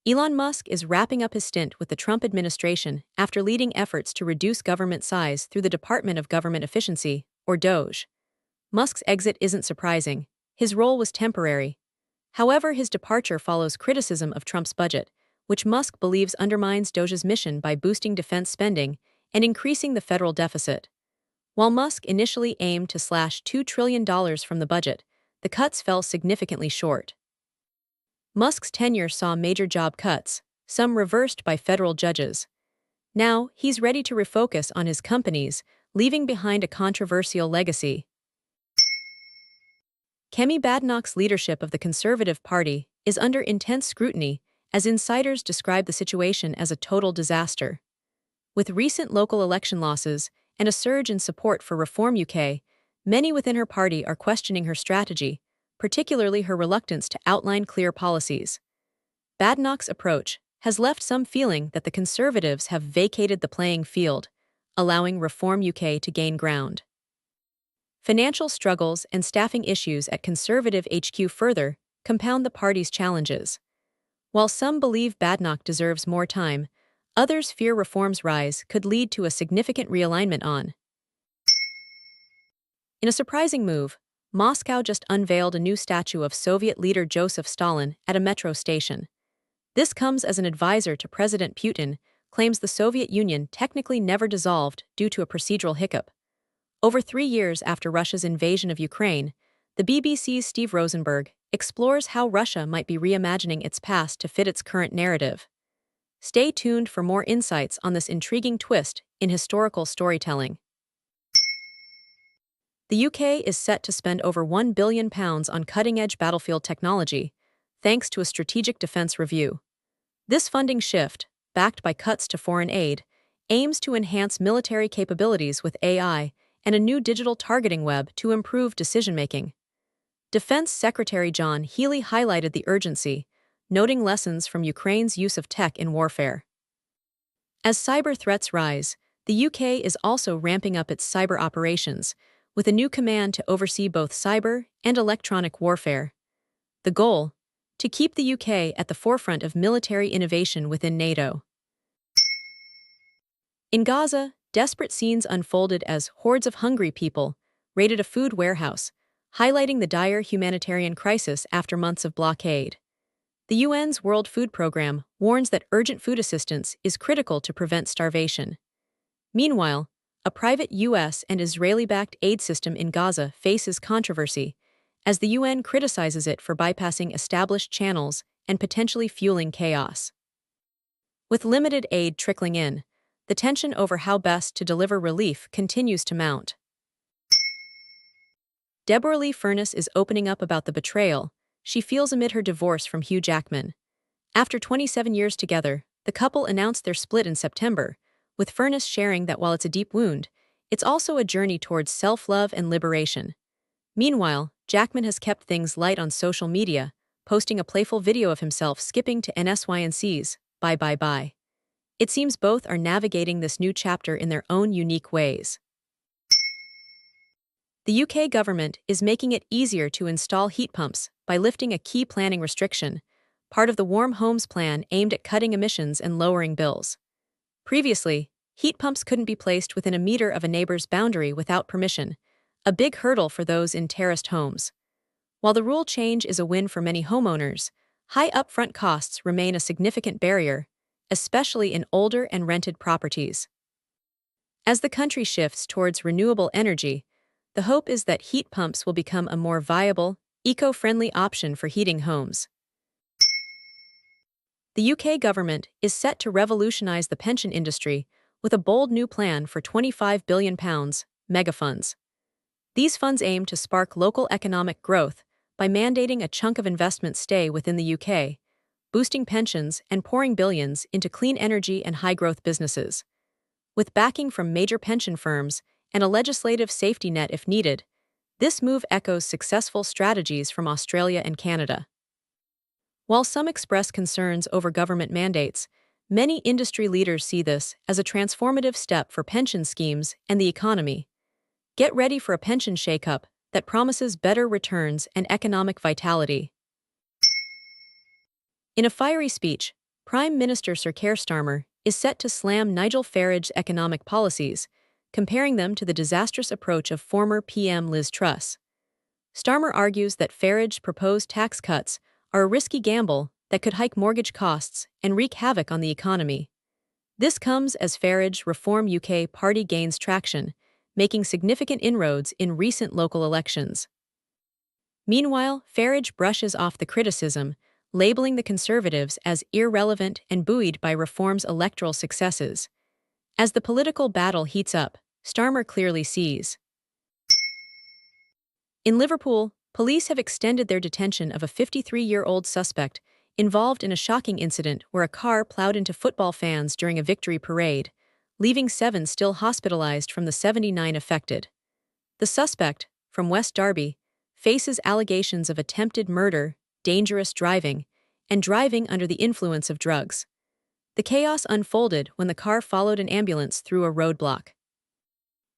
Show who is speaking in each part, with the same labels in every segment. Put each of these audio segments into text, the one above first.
Speaker 1: Elon Musk is wrapping up his stint with the Trump administration after leading efforts to reduce government size through the Department of Government Efficiency, or DOGE. Musk's exit isn't surprising. His role was temporary. However, his departure follows criticism of Trump's budget, which Musk believes undermines DOGE's mission by boosting defense spending and increasing the federal deficit. While Musk initially aimed to slash $2 trillion from the budget, the cuts fell significantly short. Musk's tenure saw major job cuts, some reversed by federal judges. Now, he's ready to refocus on his companies, leaving behind a controversial legacy. Kemi Badenoch's leadership of the Conservative Party is under intense scrutiny, as insiders describe the situation as a total disaster. With recent local election losses and a surge in support for Reform UK, many within her party are questioning her strategy, particularly her reluctance to outline clear policies. Badenoch's approach has left some feeling that the Conservatives have vacated the playing field, allowing Reform UK to gain ground. Financial struggles and staffing issues at Conservative HQ further compound the party's challenges. While some believe Badenoch deserves more time, others fear Reform's rise could lead to a significant realignment on. In a surprising move, Moscow just unveiled a new statue of Soviet leader Joseph Stalin at a metro station. This comes as an advisor to President Putin claims the Soviet Union technically never dissolved due to a procedural hiccup. Over 3 years after Russia's invasion of Ukraine, the BBC's Steve Rosenberg explores how Russia might be reimagining its past to fit its current narrative. Stay tuned for more insights on this intriguing twist in historical storytelling. The UK is set to spend over £1 billion on cutting-edge battlefield technology, thanks to a strategic defence review. This funding shift, backed by cuts to foreign aid, aims to enhance military capabilities with AI and a new digital targeting web to improve decision-making. Defense Secretary John Healey highlighted the urgency, noting lessons from Ukraine's use of tech in warfare. As cyber threats rise, the UK is also ramping up its cyber operations, with a new command to oversee both cyber and electronic warfare. The goal? To keep the UK at the forefront of military innovation within NATO. In Gaza, desperate scenes unfolded as hordes of hungry people raided a food warehouse, highlighting the dire humanitarian crisis after months of blockade. The UN's World Food Programme warns that urgent food assistance is critical to prevent starvation. Meanwhile, a private U.S. and Israeli-backed aid system in Gaza faces controversy, as the UN criticizes it for bypassing established channels and potentially fueling chaos. With limited aid trickling in, the tension over how best to deliver relief continues to mount. Deborah Lee Furness is opening up about the betrayal she feels amid her divorce from Hugh Jackman. After 27 years together, the couple announced their split in September, with Furness sharing that while it's a deep wound, it's also a journey towards self-love and liberation. Meanwhile, Jackman has kept things light on social media, posting a playful video of himself skipping to NSYNC's Bye Bye Bye. It seems both are navigating this new chapter in their own unique ways. The UK government is making it easier to install heat pumps by lifting a key planning restriction, part of the Warm Homes Plan aimed at cutting emissions and lowering bills. Previously, heat pumps couldn't be placed within a meter of a neighbor's boundary without permission, a big hurdle for those in terraced homes. While the rule change is a win for many homeowners, high upfront costs remain a significant barrier, especially in older and rented properties. As the country shifts towards renewable energy, the hope is that heat pumps will become a more viable, eco-friendly option for heating homes. The UK government is set to revolutionize the pension industry with a bold new plan for £25 billion megafunds. These funds aim to spark local economic growth by mandating a chunk of investment stay within the UK, boosting pensions and pouring billions into clean energy and high-growth businesses. With backing from major pension firms and a legislative safety net if needed, this move echoes successful strategies from Australia and Canada. While some express concerns over government mandates, many industry leaders see this as a transformative step for pension schemes and the economy. Get ready for a pension shakeup that promises better returns and economic vitality. In a fiery speech, Prime Minister Sir Keir Starmer is set to slam Nigel Farage's economic policies, comparing them to the disastrous approach of former PM Liz Truss. Starmer argues that Farage's proposed tax cuts are a risky gamble that could hike mortgage costs and wreak havoc on the economy. This comes as Farage Reform UK party gains traction, making significant inroads in recent local elections. Meanwhile, Farage brushes off the criticism, labeling the Conservatives as irrelevant and buoyed by Reform's electoral successes. As the political battle heats up, Starmer clearly sees. In Liverpool, police have extended their detention of a 53-year-old suspect involved in a shocking incident where a car plowed into football fans during a victory parade, leaving 7 still hospitalized from the 79 affected. The suspect, from West Derby, faces allegations of attempted murder, dangerous driving, and driving under the influence of drugs. The chaos unfolded when the car followed an ambulance through a roadblock.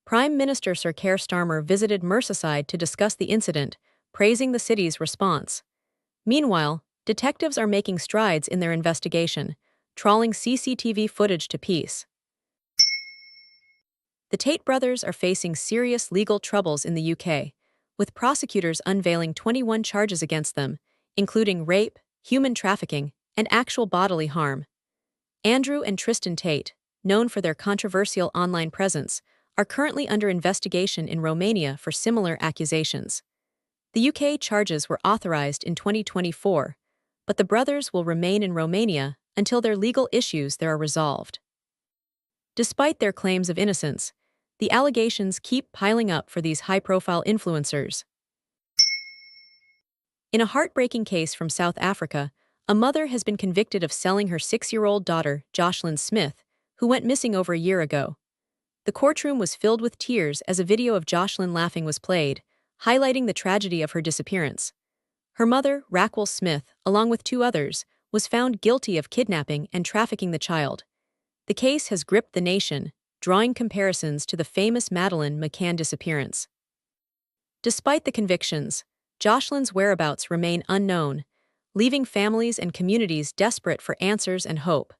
Speaker 1: Prime Minister Sir Keir Starmer visited Merseyside to discuss the incident, praising the city's response. Meanwhile, detectives are making strides in their investigation, trawling CCTV footage to piece. The Tate brothers are facing serious legal troubles in the UK, with prosecutors unveiling 21 charges against them, including rape, human trafficking, and actual bodily harm. Andrew and Tristan Tate, known for their controversial online presence, are currently under investigation in Romania for similar accusations. The UK charges were authorized in 2024, but the brothers will remain in Romania until their legal issues there are resolved. Despite their claims of innocence, the allegations keep piling up for these high-profile influencers. In a heartbreaking case from South Africa, a mother has been convicted of selling her 6-year-old daughter, Jocelyn Smith, who went missing over a year ago. The courtroom was filled with tears as a video of Jocelyn laughing was played, highlighting the tragedy of her disappearance. Her mother, Raquel Smith, along with 2 others, was found guilty of kidnapping and trafficking the child. The case has gripped the nation, drawing comparisons to the famous Madeleine McCann disappearance. Despite the convictions, Jocelyn's whereabouts remain unknown, leaving families and communities desperate for answers and hope.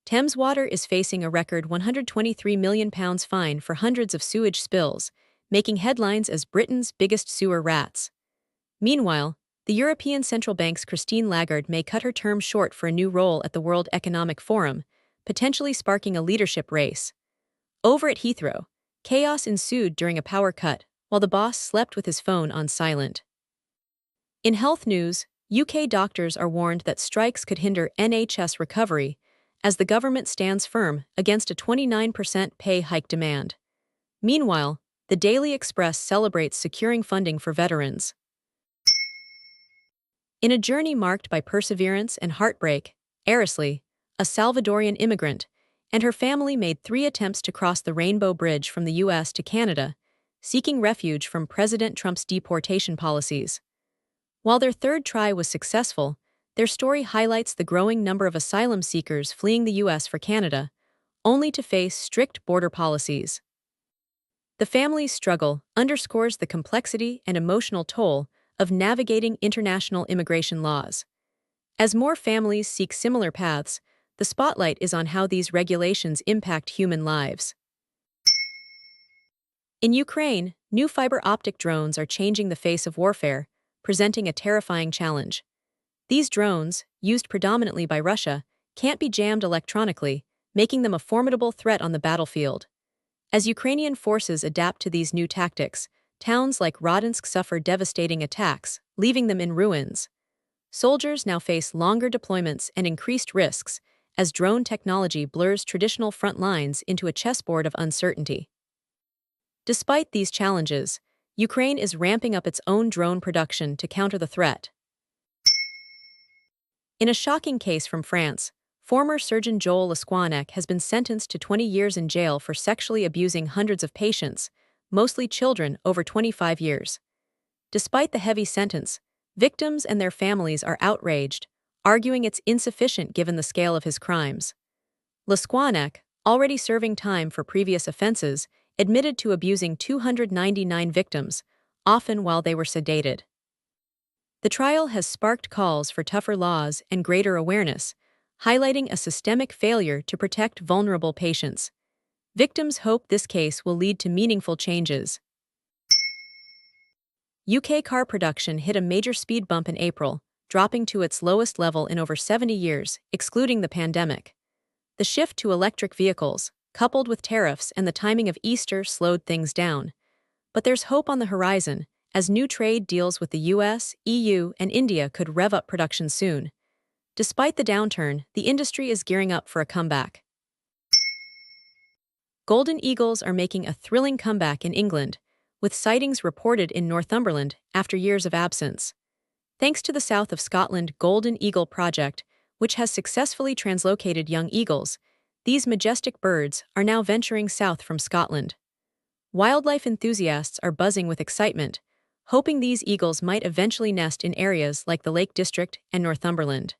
Speaker 1: Thames Water is facing a record £123 million fine for hundreds of sewage spills, making headlines as Britain's biggest sewer rats. Meanwhile, the European Central Bank's Christine Lagarde may cut her term short for a new role at the World Economic Forum, potentially sparking a leadership race. Over at Heathrow, chaos ensued during a power cut, while the boss slept with his phone on silent. In health news, UK doctors are warned that strikes could hinder NHS recovery, as the government stands firm against a 29% pay hike demand. Meanwhile, the Daily Express celebrates securing funding for veterans. In a journey marked by perseverance and heartbreak, Arisley, a Salvadorian immigrant, and her family made 3 attempts to cross the Rainbow Bridge from the U.S. to Canada, seeking refuge from President Trump's deportation policies. While their 3rd try was successful, their story highlights the growing number of asylum seekers fleeing the U.S. for Canada, only to face strict border policies. The family's struggle underscores the complexity and emotional toll of navigating international immigration laws. As more families seek similar paths, the spotlight is on how these regulations impact human lives. In Ukraine, new fiber optic drones are changing the face of warfare, presenting a terrifying challenge. These drones, used predominantly by Russia, can't be jammed electronically, making them a formidable threat on the battlefield. As Ukrainian forces adapt to these new tactics, towns like Rodinsk suffer devastating attacks, leaving them in ruins. Soldiers now face longer deployments and increased risks, as drone technology blurs traditional front lines into a chessboard of uncertainty. Despite these challenges, Ukraine is ramping up its own drone production to counter the threat. In a shocking case from France, former surgeon Joel Lesquanec has been sentenced to 20 years in jail for sexually abusing hundreds of patients, mostly children over 25 years. Despite the heavy sentence, victims and their families are outraged, arguing it's insufficient given the scale of his crimes. Lesquanec, already serving time for previous offenses, admitted to abusing 299 victims, often while they were sedated. The trial has sparked calls for tougher laws and greater awareness, highlighting a systemic failure to protect vulnerable patients. Victims hope this case will lead to meaningful changes. UK car production hit a major speed bump in April, dropping to its lowest level in over 70 years, excluding the pandemic. The shift to electric vehicles, coupled with tariffs and the timing of Easter, slowed things down. But there's hope on the horizon, as new trade deals with the US, EU, and India could rev up production soon. Despite the downturn, the industry is gearing up for a comeback. Golden eagles are making a thrilling comeback in England, with sightings reported in Northumberland after years of absence. Thanks to the South of Scotland Golden Eagle Project, which has successfully translocated young eagles, these majestic birds are now venturing south from Scotland. Wildlife enthusiasts are buzzing with excitement, hoping these eagles might eventually nest in areas like the Lake District and Northumberland.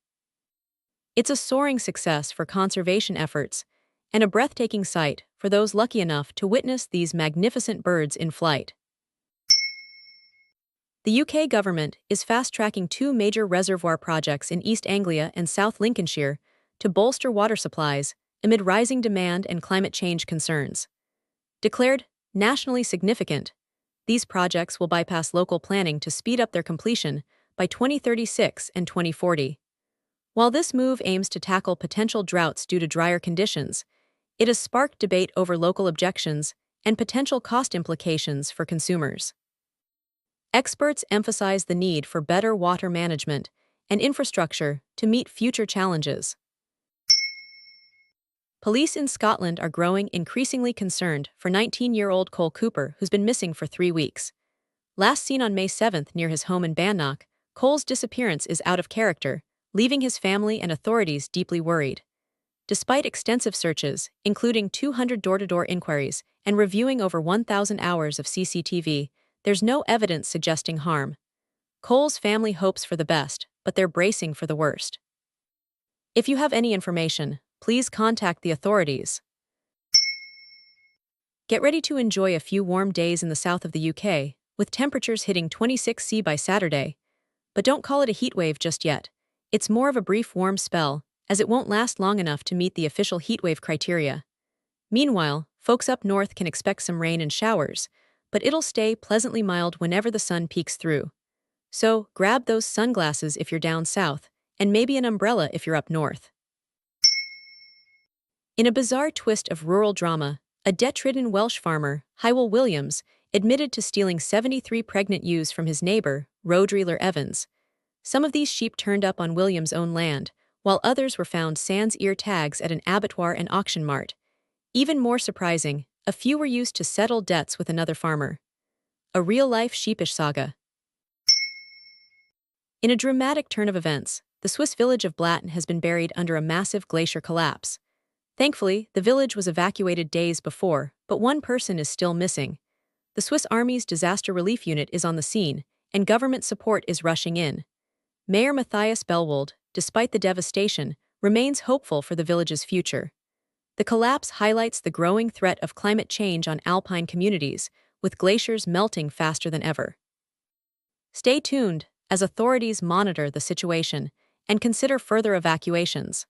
Speaker 1: It's a soaring success for conservation efforts, and a breathtaking sight for those lucky enough to witness these magnificent birds in flight. The UK government is fast-tracking two major reservoir projects in East Anglia and South Lincolnshire to bolster water supplies amid rising demand and climate change concerns. Declared nationally significant, these projects will bypass local planning to speed up their completion by 2036 and 2040. While this move aims to tackle potential droughts due to drier conditions, it has sparked debate over local objections and potential cost implications for consumers. Experts emphasize the need for better water management and infrastructure to meet future challenges. Police in Scotland are growing increasingly concerned for 19-year-old Cole Cooper, who's been missing for 3 weeks. Last seen on May 7th near his home in Bannock, Cole's disappearance is out of character, leaving his family and authorities deeply worried. Despite extensive searches, including 200 door-to-door inquiries and reviewing over 1,000 hours of CCTV, there's no evidence suggesting harm. Cole's family hopes for the best, but they're bracing for the worst. If you have any information, please contact the authorities. Get ready to enjoy a few warm days in the south of the UK, with temperatures hitting 26°C by Saturday. But don't call it a heatwave just yet. It's more of a brief warm spell, as it won't last long enough to meet the official heatwave criteria. Meanwhile, folks up north can expect some rain and showers, but it'll stay pleasantly mild whenever the sun peeks through. So, grab those sunglasses if you're down south, and maybe an umbrella if you're up north. In a bizarre twist of rural drama, a debt-ridden Welsh farmer, Hywel Williams, admitted to stealing 73 pregnant ewes from his neighbor, Rhodri Evans. Some of these sheep turned up on Williams' own land, while others were found sans ear tags at an abattoir and auction mart. Even more surprising, a few were used to settle debts with another farmer. A real-life sheepish saga. In a dramatic turn of events, the Swiss village of Blatten has been buried under a massive glacier collapse. Thankfully, the village was evacuated days before, but one person is still missing. The Swiss Army's disaster relief unit is on the scene, and government support is rushing in. Mayor Matthias Bellwold, despite the devastation, remains hopeful for the village's future. The collapse highlights the growing threat of climate change on alpine communities, with glaciers melting faster than ever. Stay tuned as authorities monitor the situation and consider further evacuations.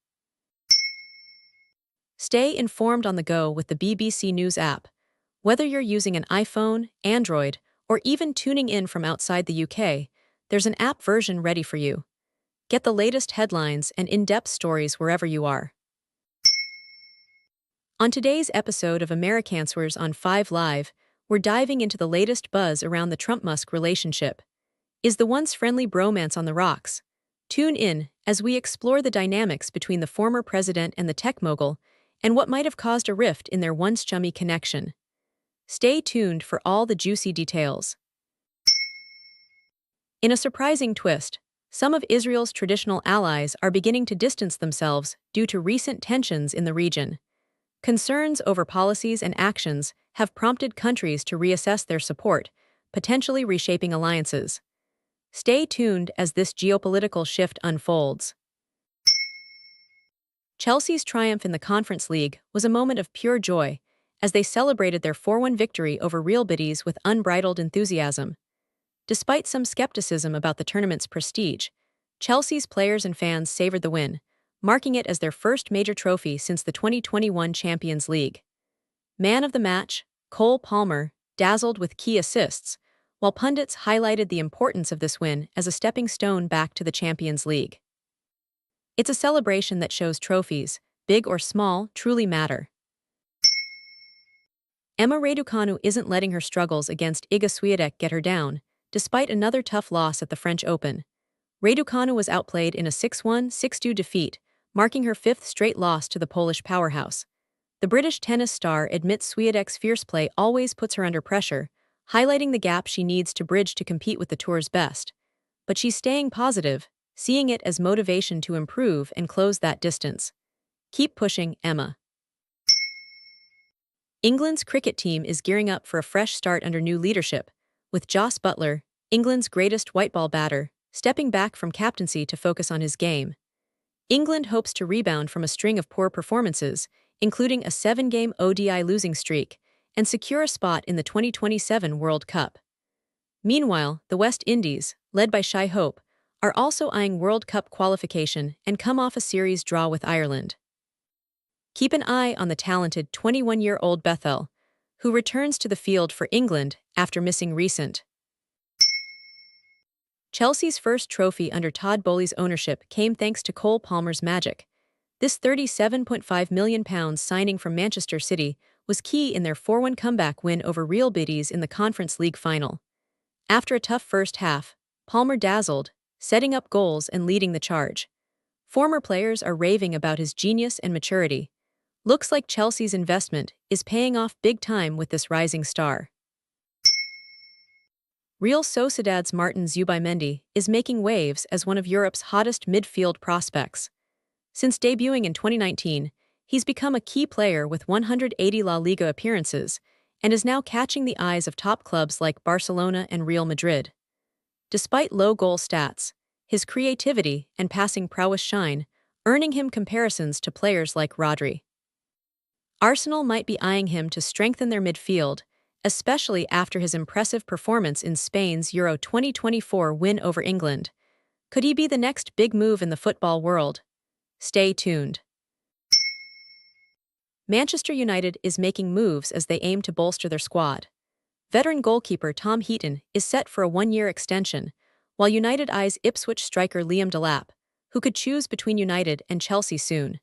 Speaker 1: Stay informed on the go with the BBC News app. Whether you're using an iPhone, Android, or even tuning in from outside the UK, there's an app version ready for you. Get the latest headlines and in-depth stories wherever you are. On today's episode of Americanswers on 5 Live, we're diving into the latest buzz around the Trump-Musk relationship. Is the once friendly bromance on the rocks? Tune in as we explore the dynamics between the former president and the tech mogul, and what might have caused a rift in their once chummy connection. Stay tuned for all the juicy details. In a surprising twist, some of Israel's traditional allies are beginning to distance themselves due to recent tensions in the region. Concerns over policies and actions have prompted countries to reassess their support, potentially reshaping alliances. Stay tuned as this geopolitical shift unfolds. Chelsea's triumph in the Conference League was a moment of pure joy, as they celebrated their 4-1 victory over Real Betis with unbridled enthusiasm. Despite some skepticism about the tournament's prestige, Chelsea's players and fans savored the win, marking it as their first major trophy since the 2021 Champions League. Man of the match, Cole Palmer, dazzled with key assists, while pundits highlighted the importance of this win as a stepping stone back to the Champions League. It's a celebration that shows trophies, big or small, truly matter. Emma Raducanu isn't letting her struggles against Iga Swiatek get her down, despite another tough loss at the French Open. Raducanu was outplayed in a 6-1, 6-2 defeat, marking her fifth straight loss to the Polish powerhouse. The British tennis star admits Swiatek's fierce play always puts her under pressure, highlighting the gap she needs to bridge to compete with the tour's best. But she's staying positive, seeing it as motivation to improve and close that distance. Keep pushing, Emma. England's cricket team is gearing up for a fresh start under new leadership, with Jos Buttler, England's greatest white ball batter, stepping back from captaincy to focus on his game. England hopes to rebound from a string of poor performances, including a 7-game ODI losing streak, and secure a spot in the 2027 World Cup. Meanwhile, the West Indies, led by Shai Hope, are also eyeing World Cup qualification and come off a series draw with Ireland. Keep an eye on the talented 21-year-old Bethel, who returns to the field for England after missing recent. Chelsea's first trophy under Todd Boehly's ownership came thanks to Cole Palmer's magic. This £37.5 million signing from Manchester City was key in their 4-1 comeback win over Real Betis in the Conference League final. After a tough first half, Palmer dazzled, setting up goals and leading the charge. Former players are raving about his genius and maturity. Looks like Chelsea's investment is paying off big time with this rising star. Real Sociedad's Martin Zubimendi is making waves as one of Europe's hottest midfield prospects. Since debuting in 2019, he's become a key player with 180 La Liga appearances and is now catching the eyes of top clubs like Barcelona and Real Madrid. Despite low goal stats, his creativity and passing prowess shine, earning him comparisons to players like Rodri. Arsenal might be eyeing him to strengthen their midfield, especially after his impressive performance in Spain's Euro 2024 win over England. Could he be the next big move in the football world? Stay tuned. Manchester United is making moves as they aim to bolster their squad. Veteran goalkeeper Tom Heaton is set for a 1-year extension, while United eyes Ipswich striker Liam Delap, who could choose between United and Chelsea soon.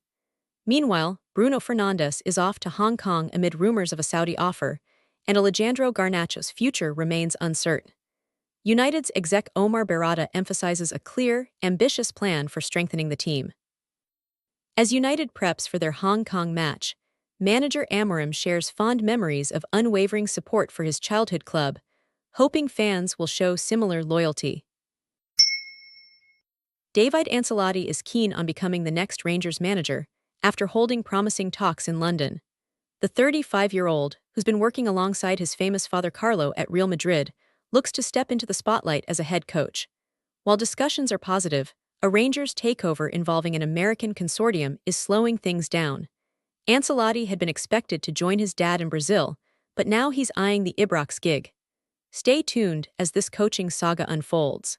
Speaker 1: Meanwhile, Bruno Fernandes is off to Hong Kong amid rumors of a Saudi offer, and Alejandro Garnacho's future remains uncertain. United's exec Omar Berrada emphasizes a clear, ambitious plan for strengthening the team. As United preps for their Hong Kong match, manager Amorim shares fond memories of unwavering support for his childhood club, hoping fans will show similar loyalty. David Ancelotti is keen on becoming the next Rangers manager, after holding promising talks in London. The 35-year-old, who's been working alongside his famous father Carlo at Real Madrid, looks to step into the spotlight as a head coach. While discussions are positive, a Rangers takeover involving an American consortium is slowing things down. Ancelotti had been expected to join his dad in Brazil, but now he's eyeing the Ibrox gig. Stay tuned as this coaching saga unfolds.